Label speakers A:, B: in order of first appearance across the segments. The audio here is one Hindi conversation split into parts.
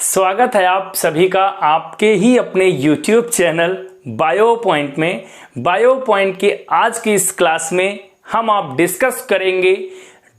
A: स्वागत है आप सभी का आपके ही अपने YouTube चैनल बायो पॉइंट में। बायो पॉइंट की आज की इस क्लास में हम आप डिस्कस करेंगे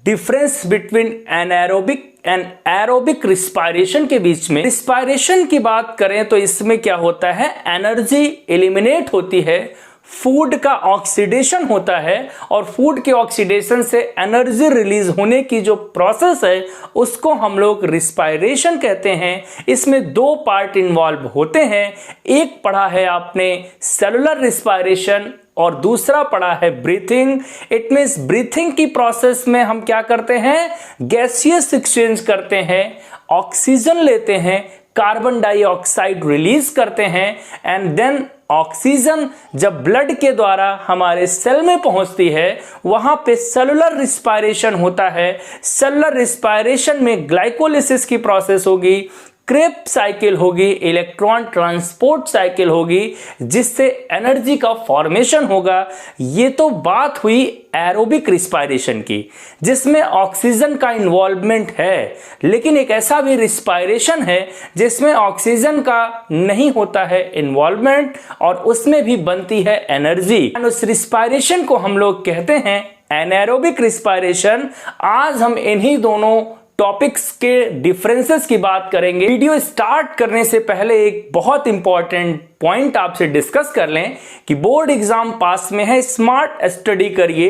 A: difference between anaerobic and aerobic respiration के बीच में। रिस्पायरेशन की बात करें तो इसमें क्या होता है, एनर्जी एलिमिनेट होती है, फूड का ऑक्सीडेशन होता है और फूड के ऑक्सीडेशन से एनर्जी रिलीज होने की जो प्रोसेस है उसको हम लोग रिस्पायरेशन कहते हैं। इसमें दो पार्ट इन्वॉल्व होते हैं, एक पढ़ा है आपने सेलुलर रिस्पायरेशन और दूसरा पढ़ा है ब्रीथिंग। इट मींस ब्रीथिंग की प्रोसेस में हम क्या करते हैं, गैसियस एक्सचेंज करते हैं, ऑक्सीजन लेते हैं, कार्बन डाइऑक्साइड रिलीज करते हैं एंड देन ऑक्सीजन जब ब्लड के द्वारा हमारे सेल में पहुंचती है वहां पे सेलुलर रिस्पायरेशन होता है। सेलुलर रिस्पायरेशन में ग्लाइकोलिसिस की प्रोसेस होगी, क्रेब साइकिल होगी, इलेक्ट्रॉन ट्रांसपोर्ट साइकिल होगी, जिससे एनर्जी का फॉर्मेशन होगा। ये तो बात हुई एरोबिक रिस्पायरेशन की जिसमें ऑक्सीजन का इन्वॉल्वमेंट है, लेकिन एक ऐसा भी रिस्पायरेशन है जिसमें ऑक्सीजन का नहीं होता है इन्वॉल्वमेंट और उसमें भी बनती है एनर्जी। उस रिस्पायरेशन को हम लोग कहते हैं एनाएरोबिक रिस्पायरेशन। आज हम इन्हीं दोनों टॉपिक्स के डिफरेंसेस की बात करेंगे। वीडियो स्टार्ट करने से पहले एक बहुत इंपॉर्टेंट पॉइंट आपसे डिस्कस कर लें कि बोर्ड एग्जाम पास में है, स्मार्ट स्टडी करिए,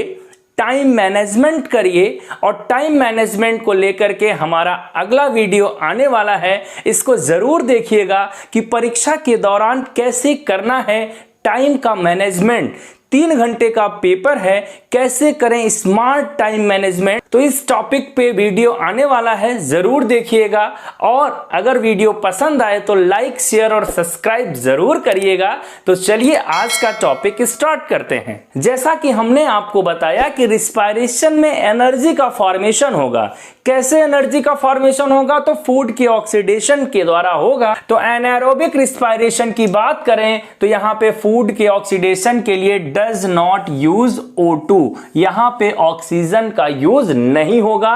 A: टाइम मैनेजमेंट करिए और टाइम मैनेजमेंट को लेकर के हमारा अगला वीडियो आने वाला है, इसको जरूर देखिएगा कि परीक्षा के दौरान कैसे करना है टाइम का मैनेजमेंट। 3 घंटे का पेपर है, कैसे करें स्मार्ट टाइम मैनेजमेंट, तो इस टॉपिक पे वीडियो आने वाला है, जरूर देखिएगा। और अगर वीडियो पसंद आए तो लाइक शेयर और सब्सक्राइब जरूर करिएगा। तो चलिए आज का टॉपिक स्टार्ट करते हैं। जैसा कि हमने आपको बताया कि रिस्पायरेशन में एनर्जी का फॉर्मेशन होगा। कैसे एनर्जी का फॉर्मेशन होगा, तो फूड के ऑक्सीडेशन के द्वारा होगा। तो एनाएरोबिक रिस्पायरेशन की बात करें तो यहाँ पे फूड के ऑक्सीडेशन के लिए डज नॉट यूज O2, यहां पे ऑक्सीजन का यूज नहीं होगा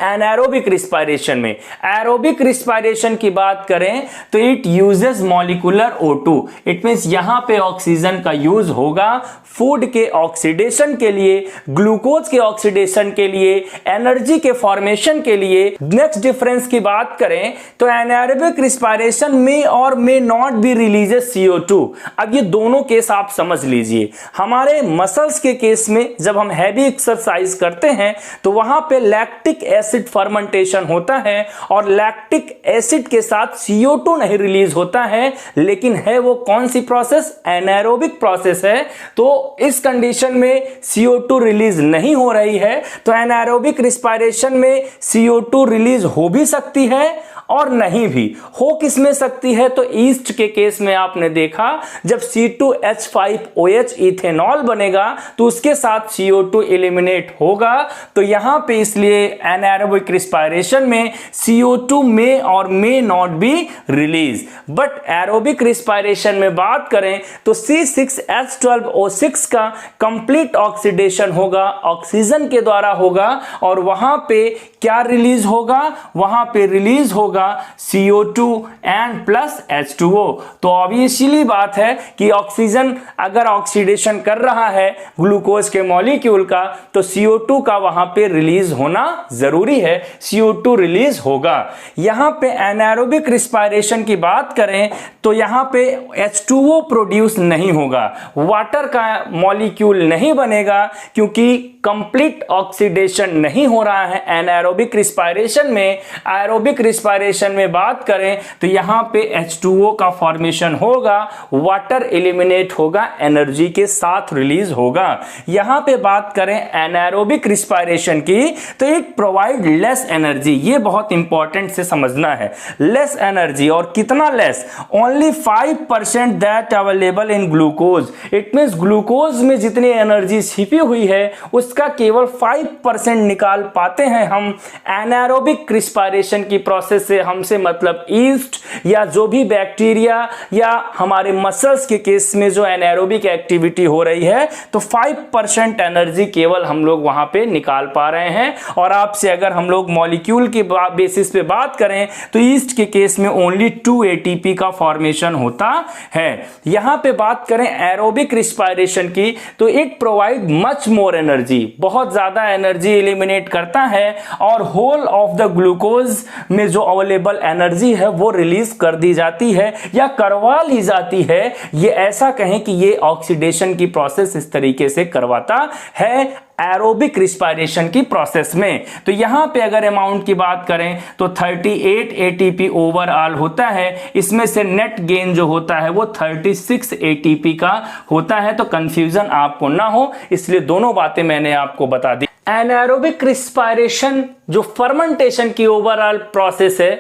A: एनाएरोबिक रिस्पायरेशन में। एरोबिक रिस्पायरेशन की बात करें तो it uses molecular O2, it means यहां पे ऑक्सीजन का यूज होगा फूड के ऑक्सीडेशन के लिए, ग्लूकोज के ऑक्सीडेशन के लिए, एनर्जी के फॉर्मेशन के लिए। नेक्स्ट डिफरेंस की बात करें तो एनाएरोबिक रिस्पायरेशन में और may not be releases CO2। अब ये दोनों केस आप समझ लीजिए। हमारे मसल्स के केस में जब हम हैवी एक्सरसाइज करते हैं तो वहां पे लैक्टिक एसिड फर्मेंटेशन होता है और लैक्टिक एसिड के साथ CO2 नहीं रिलीज होता है, लेकिन है वो कौन सी प्रोसेस, एनाएरोबिक प्रोसेस है। तो इस कंडीशन में CO2 रिलीज नहीं हो रही है, तो एनाएरोबिक रिस्पायरेशन में CO2 रिलीज हो भी सकती है और नहीं भी हो। किसमें सकती है, तो ईस्ट के केस में आपने देखा जब C2H5OH इथेनॉल बनेगा तो उसके साथ CO2 एलिमिनेट होगा। तो यहां पे इसलिए एनाएरोबिक रिस्पायरेशन में CO2 में और may not be release. But aerobic respiration में बात करें तो C6H12O6 का कंप्लीट ऑक्सीडेशन होगा, ऑक्सीजन के द्वारा होगा और वहां पे क्या रिलीज होगा, वहां पे रिलीज होगा CO2 एंड प्लस H2O। तो ऑब्वियसली बात है कि ऑक्सीजन अगर ऑक्सीडेशन कर रहा है ग्लूकोज के मॉलिक्यूल का तो CO2 का वहां पे रिलीज होना जरूरी है, CO2 रिलीज होगा। यहां पे एनाएरोबिक रिस्पायरेशन की बात करें तो यहां पे H2O प्रोड्यूस नहीं होगा, वाटर का मॉलिक्यूल नहीं बनेगा क्योंकि कंप्लीट ऑक्सीडेशन नहीं हो रहा है एनाएरोबिक रिस्पायरेशन में। एरोबिक रिस्पायरेशन में बात करें तो यहां पे H2O का फॉर्मेशन होगा, वाटर एलिमिनेट होगा, एनर्जी के साथ रिलीज होगा। यहां पे बात करें एनाएरोबिक रिस्पायरेशन की तो इट प्रोवाइड लेस एनर्जी। ये बहुत इंपॉर्टेंट से समझना है, लेस एनर्जी। और कितना less, only 5% that available in glucose. It means glucose में जितनी एनर्जी छिपी हुई है उस उसका केवल 5% निकाल पाते हैं हम एनारोबिक रिस्पायरेशन की प्रोसेस से। हमसे मतलब ईस्ट या जो भी बैक्टीरिया या हमारे मसल्स के केस में जो एनारोबिक एक्टिविटी हो रही है, तो 5% एनर्जी केवल हम लोग वहां पे निकाल पा रहे हैं। और आपसे अगर हम लोग मॉलिक्यूल के बेसिस पे बात करें तो ईस्ट के केस में ओनली 2 एटीपी का फॉर्मेशन होता है। यहां पे बात करें एरोबिक रिस्पायरेशन की, तो it provide much more energy, बहुत ज्यादा एनर्जी एलिमिनेट करता है और होल ऑफ द ग्लूकोज में जो अवेलेबल एनर्जी है वो रिलीज कर दी जाती है या करवा ली जाती है। ये ऐसा कहें कि ये ऑक्सीडेशन की प्रोसेस इस तरीके से करवाता है एरोबिक रिस्पायरेशन की प्रोसेस में। तो यहां पे अगर अमाउंट की बात करें तो 38 एटीपी ओवरऑल होता है। इसमें से नेट गेन जो होता है वो 36 एटीपी का होता है। तो कंफ्यूजन आपको ना हो इसलिए दोनों बातें मैंने आपको बता दी। एनारोबिक रिस्पायरेशन जो फर्मेंटेशन की ओवरऑल प्रोसेस है,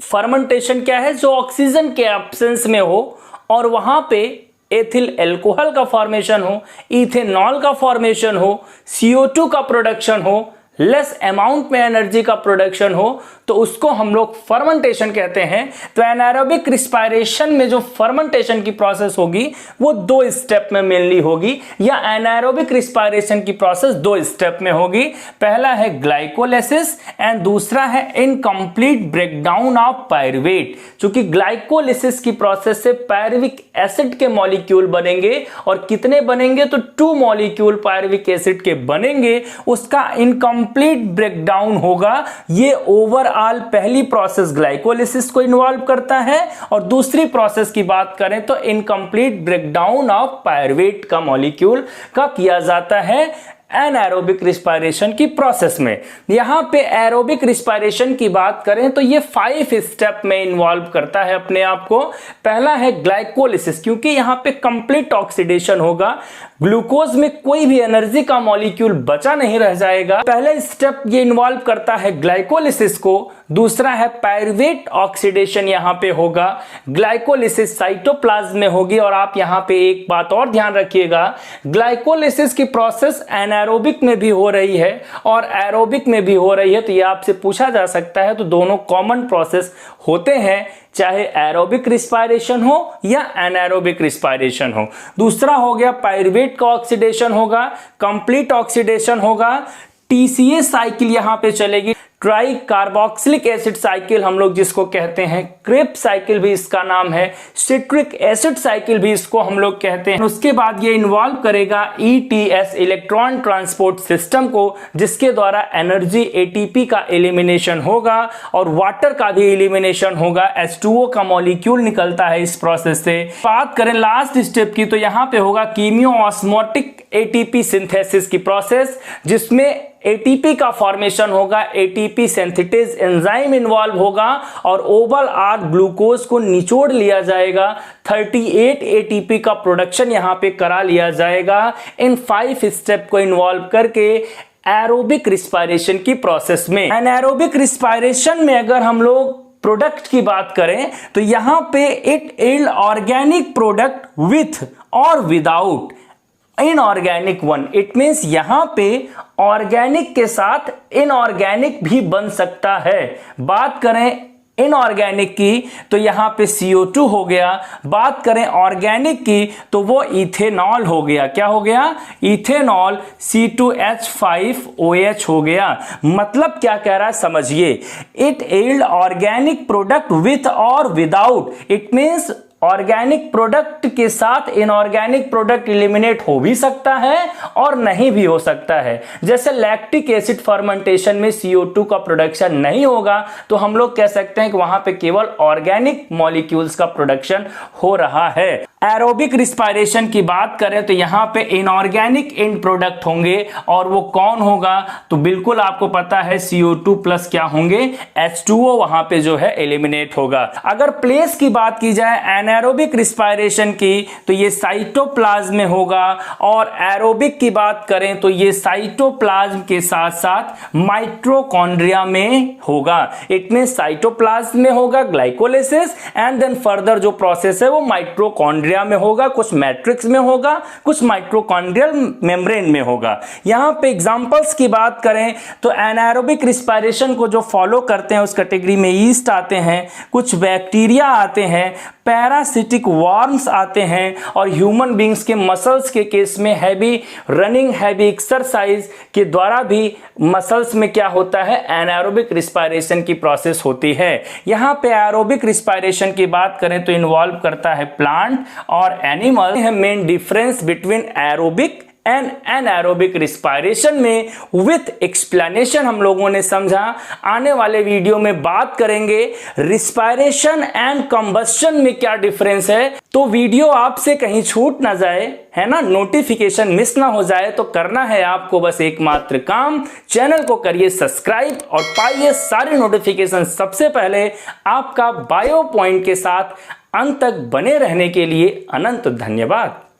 A: फर्मेंटेशन क्या है, जो ऑक्सीजन के एब्सेंस में हो और वहां पे एथिल एल्कोहल का फॉर्मेशन हो, इथेनॉल का फॉर्मेशन हो, CO2 का प्रोडक्शन हो, लेस अमाउंट में एनर्जी का प्रोडक्शन हो, तो उसको हम लोग फर्मेंटेशन कहते हैं। तो एनारोबिक रिस्पायरेशन में जो फर्मेंटेशन की प्रोसेस होगी वो 2 स्टेप में मेनली होगी, या एनारोबिक रिस्पायरेशन की प्रोसेस 2 स्टेप में होगी। पहला है ग्लाइकोलिसिस एंड दूसरा है इनकम्प्लीट ब्रेकडाउन ऑफ पायरुवेट। क्योंकि ग्लाइकोलिसिस की प्रोसेस से पायरुविक एसिड के मॉलिक्यूल बनेंगे और कितने बनेंगे, तो 2 मॉलिक्यूल पायरुविक एसिड के बनेंगे। उसका इनकम्प्लीट ब्रेकडाउन होगा। ये ओवरऑल पहली प्रोसेस ग्लाइकोलिसिस को इन्वॉल्व करता है और दूसरी प्रोसेस की बात करें तो इनकम्प्लीट ब्रेकडाउन ऑफ पायरुवेट का मॉलिक्यूल का किया जाता है एनारोबिक रिस्पायरेशन की प्रोसेस में। यहां पे एरोबिक रिस्पायरेशन की बात करें तो ये 5 स्टेप में इन्वॉल्व करता है अपने आप को। पहला है ग्लाइकोलिसिस, क्योंकि यहां पे कंप्लीट ऑक्सीडेशन होगा, ग्लूकोज में कोई भी एनर्जी का मॉलिक्यूल बचा नहीं रह जाएगा। पहला स्टेप ये इन्वॉल्व करता है ग्लाइकोलिसिस को। दूसरा है पायरुवेट ऑक्सीडेशन यहां पे होगा। ग्लाइकोलिसिस साइटोप्लाज्म में होगी। और आप यहां पे एक बात और ध्यान रखिएगा, ग्लाइकोलिसिस की प्रोसेस एनारोबिक में भी हो रही है और एरोबिक में भी हो रही है। तो ये आपसे पूछा जा सकता है, तो दोनों कॉमन प्रोसेस होते हैं, चाहे एरोबिक रिस्पायरेशन हो या एनारोबिक रिस्पायरेशन हो। दूसरा हो गया पायरुवेट का ऑक्सीडेशन होगा, कंप्लीट ऑक्सीडेशन होगा, TCA साइकिल यहां पे चलेगी, ट्राई कार्बोक्सिलिक एसिड साइकिल हम लोग जिसको कहते हैं, क्रेब साइकिल भी इसका नाम है, सिट्रिक एसिड साइकिल भी इसको हम लोग कहते हैं। उसके बाद ये इन्वॉल्व करेगा ETS इलेक्ट्रॉन ट्रांसपोर्ट सिस्टम को, जिसके द्वारा एनर्जी ATP का एलिमिनेशन होगा और वाटर का भी एलिमिनेशन होगा। H2O का मॉलिक्यूल निकलता है इस प्रोसेस से। बात करें लास्ट स्टेप की तो यहां पे होगा कीमियो ऑस्मोटिक ATP सिंथेसिस की प्रोसेस, जिसमें ATP का फॉर्मेशन होगा, ATP सिंथेटेज एंजाइम इन्वॉल्व होगा और ओवरऑल ग्लूकोज को निचोड़ लिया जाएगा। 38 ATP का प्रोडक्शन यहां पे करा लिया जाएगा इन 5 स्टेप को इन्वॉल्व करके एरोबिक रिस्पायरेशन की प्रोसेस में। एनारोबिक रिस्पायरेशन में अगर हम लोग प्रोडक्ट की बात करें तो यहां पे it yield organic product with और without inorganic one. It means यहां पे ऑर्गेनिक के साथ इनऑर्गेनिक भी बन सकता है। बात करें इनऑर्गेनिक की तो यहां पे CO2 हो गया, बात करें ऑर्गेनिक की तो वो इथेनॉल हो गया। क्या हो गया? इथेनॉल, C2H5OH हो गया। मतलब क्या कह रहा है समझिए, it yield organic product with और without. It means organic product के साथ इनऑर्गेनिक प्रोडक्ट एलिमिनेट हो भी सकता है और नहीं भी हो सकता है। जैसे लैक्टिक एसिड फर्मेंटेशन में CO2 का प्रोडक्शन नहीं होगा तो हम लोग कह सकते हैं कि वहां पे केवल ऑर्गेनिक मॉलिक्यूल्स का प्रोडक्शन हो रहा है। एरोबिक रिस्पायरेशन की बात करें तो यहां पे इनऑर्गेनिक एंड प्रोडक्ट होंगे और वो कौन होगा? तो बिल्कुल आपको पता है CO2 प्लस क्या होंगे? H2O वहां पे जो है एलिमिनेट होगा। अगर प्लेस की बात की जाए एनारोबिक रिस्पायरेशन की तो ये साइटोप्लाज्म में होगा और एरोबिक की बात करें तो ये साइटोप्लाज्म के साथ साथ माइटोकॉन्ड्रिया में होगा। इट मींस साइटोप्लाज्म में होगा ग्लाइकोलिसिस एंड देन फर्दर जो प्रोसेस है वो माइटोकॉन्ड्रिया माइटोकॉन्ड्रिया में होगा, कुछ मैट्रिक्स में होगा, कुछ माइटोकॉन्ड्रियल मेम्ब्रेन में होगा। यहाँ पे एग्जांपल्स की बात करें तो एनारोबिक रिस्पायरेशन को जो फॉलो करते हैं उस कैटेगरी में ईस्ट आते हैं, कुछ बैक्टीरिया आते हैं, पैरासिटिक वर्म्स आते हैं, और ह्यूमन बींग्स के मसल्स के केस में हैवी रनिंग, हैवी एक्सरसाइज के द्वारा भी मसल्स में क्या होता है, एनारोबिक रिस्पायरेशन की प्रोसेस होती है। यहाँ पे एरोबिक रिस्पायरेशन की बात करें तो इन्वॉल्व करता है प्लांट और animal. Main difference between aerobic and anaerobic respiration में विथ एक्सप्लेनेशन हम लोगों ने समझा। आने वाले वीडियो में बात करेंगे रिस्पायरेशन एंड कंबस्शन में क्या डिफरेंस है। तो वीडियो आपसे कहीं छूट ना जाए, है ना, नोटिफिकेशन मिस ना हो जाए, तो करना है आपको बस एकमात्र काम, चैनल को करिए सब्सक्राइब और पाइए सारे नोटिफिकेशन सबसे पहले। आपका बायो पॉइंट के साथ अंत तक बने रहने के लिए अनंत धन्यवाद।